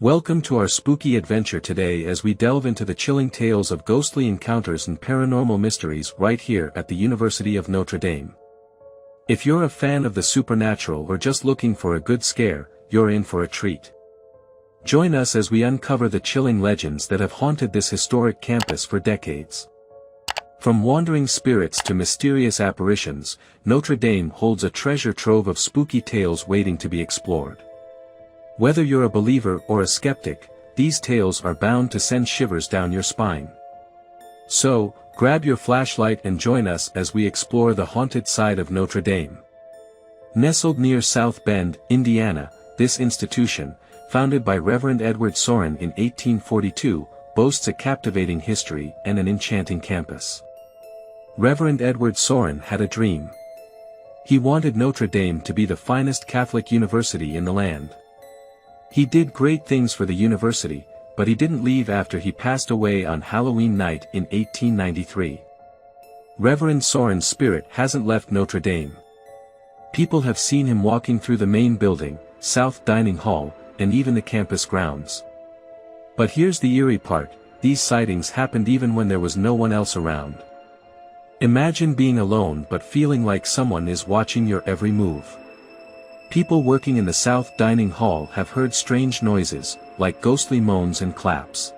Welcome to our spooky adventure today as we delve into the chilling tales of ghostly encounters and paranormal mysteries right here at the University of Notre Dame. If you're a fan of the supernatural or just looking for a good scare, you're in for a treat. Join us as we uncover the chilling legends that have haunted this historic campus for decades. From wandering spirits to mysterious apparitions, Notre Dame holds a treasure trove of spooky tales waiting to be explored. Whether you're a believer or a skeptic, these tales are bound to send shivers down your spine. So, grab your flashlight and join us as we explore the haunted side of Notre Dame. Nestled near South Bend, Indiana, this institution, founded by Reverend Edward Sorin in 1842, boasts a captivating history and an enchanting campus. Reverend Edward Sorin had a dream. He wanted Notre Dame to be the finest Catholic university in the land. He did great things for the university, but he didn't leave after he passed away on Halloween night in 1893. Reverend Sorin's spirit hasn't left Notre Dame. People have seen him walking through the main building, South Dining Hall, and even the campus grounds. But here's the eerie part, these sightings happened even when there was no one else around. Imagine being alone but feeling like someone is watching your every move. People working in the South Dining Hall have heard strange noises, like ghostly moans and claps.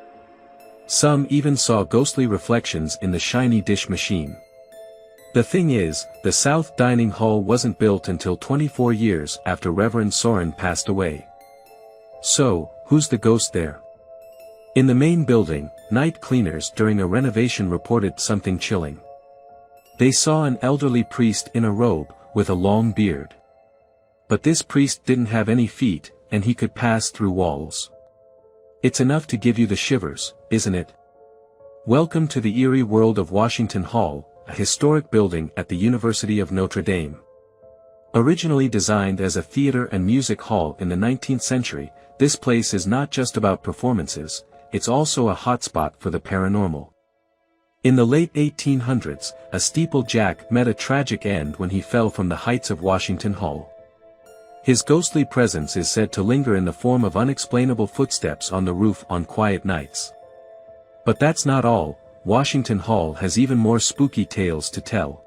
Some even saw ghostly reflections in the shiny dish machine. The thing is, the South Dining Hall wasn't built until 24 years after Reverend Sorin passed away. So, who's the ghost there? In the main building, night cleaners during a renovation reported something chilling. They saw an elderly priest in a robe, with a long beard. But this priest didn't have any feet, and he could pass through walls. It's enough to give you the shivers, isn't it? Welcome to the eerie world of Washington Hall, a historic building at the University of Notre Dame. Originally designed as a theater and music hall in the 19th century, this place is not just about performances, it's also a hotspot for the paranormal. In the late 1800s, a steeplejack met a tragic end when he fell from the heights of Washington Hall. His ghostly presence is said to linger in the form of unexplainable footsteps on the roof on quiet nights. But that's not all, Washington Hall has even more spooky tales to tell.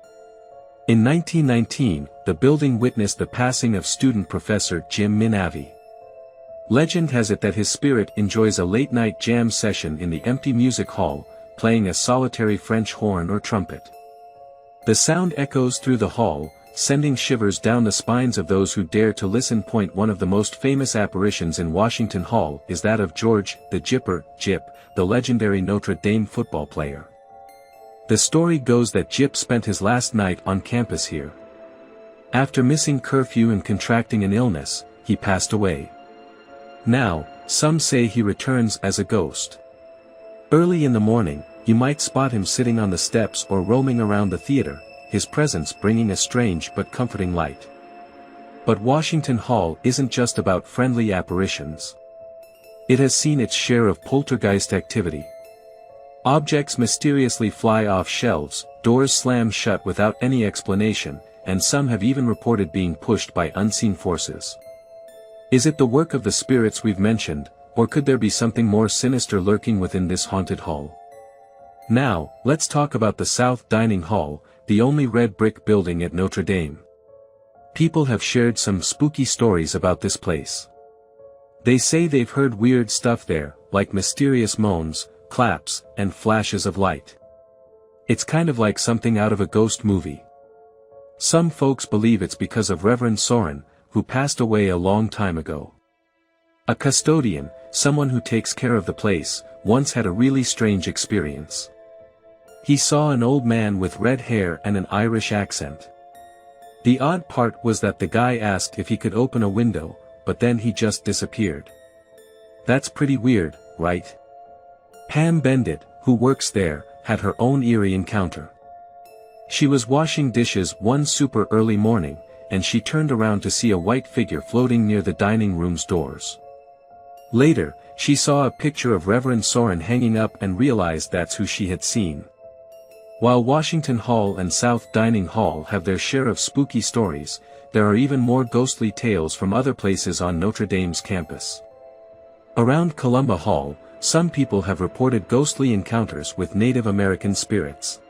In 1919, the building witnessed the passing of student professor Jim Minavie. Legend has it that his spirit enjoys a late-night jam session in the empty music hall, playing a solitary French horn or trumpet. The sound echoes through the hall, sending shivers down the spines of those who dare to listen. One of the most famous apparitions in Washington Hall is that of George, the Jipper, Jip, the legendary Notre Dame football player. The story goes that Jip spent his last night on campus here. After missing curfew and contracting an illness, he passed away. Now, some say he returns as a ghost. Early in the morning, you might spot him sitting on the steps or roaming around the theater, his presence bringing a strange but comforting light. But Washington Hall isn't just about friendly apparitions. It has seen its share of poltergeist activity. Objects mysteriously fly off shelves, doors slam shut without any explanation, and some have even reported being pushed by unseen forces. Is it the work of the spirits we've mentioned, or could there be something more sinister lurking within this haunted hall? Now, let's talk about the South Dining Hall, the only red brick building at Notre Dame. People have shared some spooky stories about this place. They say they've heard weird stuff there, like mysterious moans, claps, and flashes of light. It's kind of like something out of a ghost movie. Some folks believe it's because of Reverend Sorin, who passed away a long time ago. A custodian, someone who takes care of the place, once had a really strange experience. He saw an old man with red hair and an Irish accent. The odd part was that the guy asked if he could open a window, but then he just disappeared. That's pretty weird, right? Pam Bendit, who works there, had her own eerie encounter. She was washing dishes one super early morning, and she turned around to see a white figure floating near the dining room's doors. Later, she saw a picture of Reverend Sorin hanging up and realized that's who she had seen. While Washington Hall and South Dining Hall have their share of spooky stories, there are even more ghostly tales from other places on Notre Dame's campus. Around Columba Hall, some people have reported ghostly encounters with Native American spirits.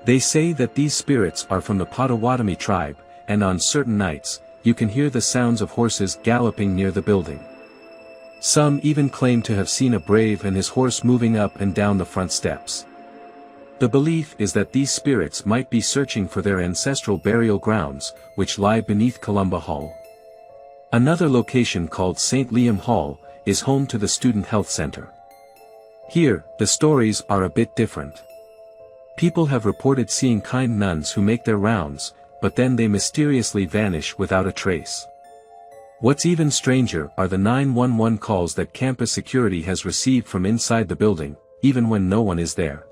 They say that these spirits are from the Potawatomi tribe, and on certain nights, you can hear the sounds of horses galloping near the building. Some even claim to have seen a brave and his horse moving up and down the front steps. The belief is that these spirits might be searching for their ancestral burial grounds, which lie beneath Columba Hall. Another location called St. Liam Hall is home to the Student Health Center. Here, the stories are a bit different. People have reported seeing kind nuns who make their rounds, but then they mysteriously vanish without a trace. What's even stranger are the 911 calls that campus security has received from inside the building, even when no one is there.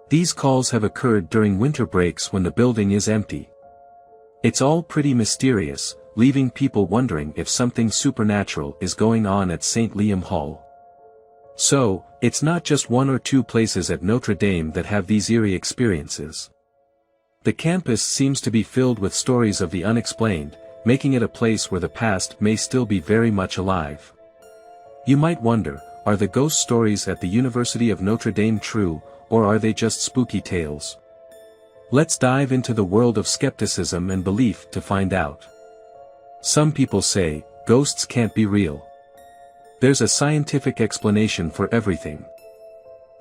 These calls have occurred during winter breaks when the building is empty. It's all pretty mysterious, leaving people wondering if something supernatural is going on at St. Liam Hall. So, it's not just one or two places at Notre Dame that have these eerie experiences. The campus seems to be filled with stories of the unexplained, making it a place where the past may still be very much alive. You might wonder, are the ghost stories at the University of Notre Dame true, or are they just spooky tales? Let's dive into the world of skepticism and belief to find out. Some people say, ghosts can't be real. There's a scientific explanation for everything.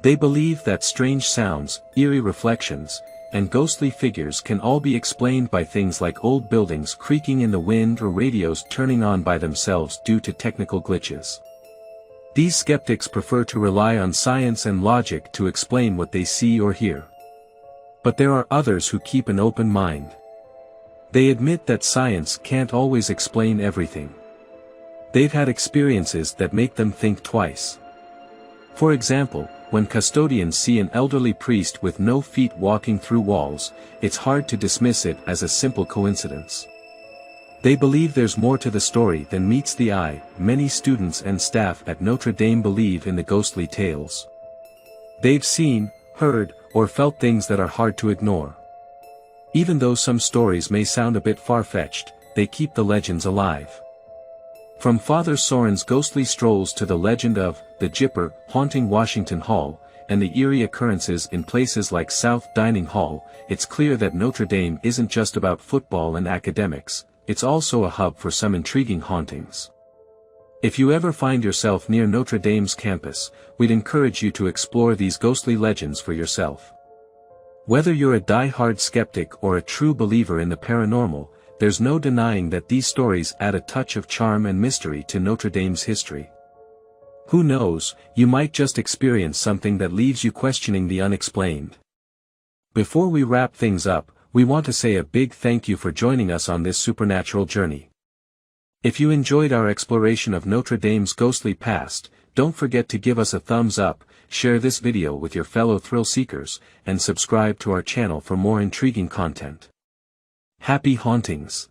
They believe that strange sounds, eerie reflections, and ghostly figures can all be explained by things like old buildings creaking in the wind or radios turning on by themselves due to technical glitches. These skeptics prefer to rely on science and logic to explain what they see or hear. But there are others who keep an open mind. They admit that science can't always explain everything. They've had experiences that make them think twice. For example, when custodians see an elderly priest with no feet walking through walls, it's hard to dismiss it as a simple coincidence. They believe there's more to the story than meets the eye. Many students and staff at Notre Dame believe in the ghostly tales. They've seen, heard, or felt things that are hard to ignore. Even though some stories may sound a bit far-fetched, they keep the legends alive. From Father Soren's ghostly strolls to the legend of the Jipper haunting Washington Hall, and the eerie occurrences in places like South Dining Hall, it's clear that Notre Dame isn't just about football and academics, it's also a hub for some intriguing hauntings. If you ever find yourself near Notre Dame's campus, we'd encourage you to explore these ghostly legends for yourself. Whether you're a die-hard skeptic or a true believer in the paranormal, there's no denying that these stories add a touch of charm and mystery to Notre Dame's history. Who knows, you might just experience something that leaves you questioning the unexplained. Before we wrap things up, we want to say a big thank you for joining us on this supernatural journey. If you enjoyed our exploration of Notre Dame's ghostly past, don't forget to give us a thumbs up, share this video with your fellow thrill seekers, and subscribe to our channel for more intriguing content. Happy hauntings!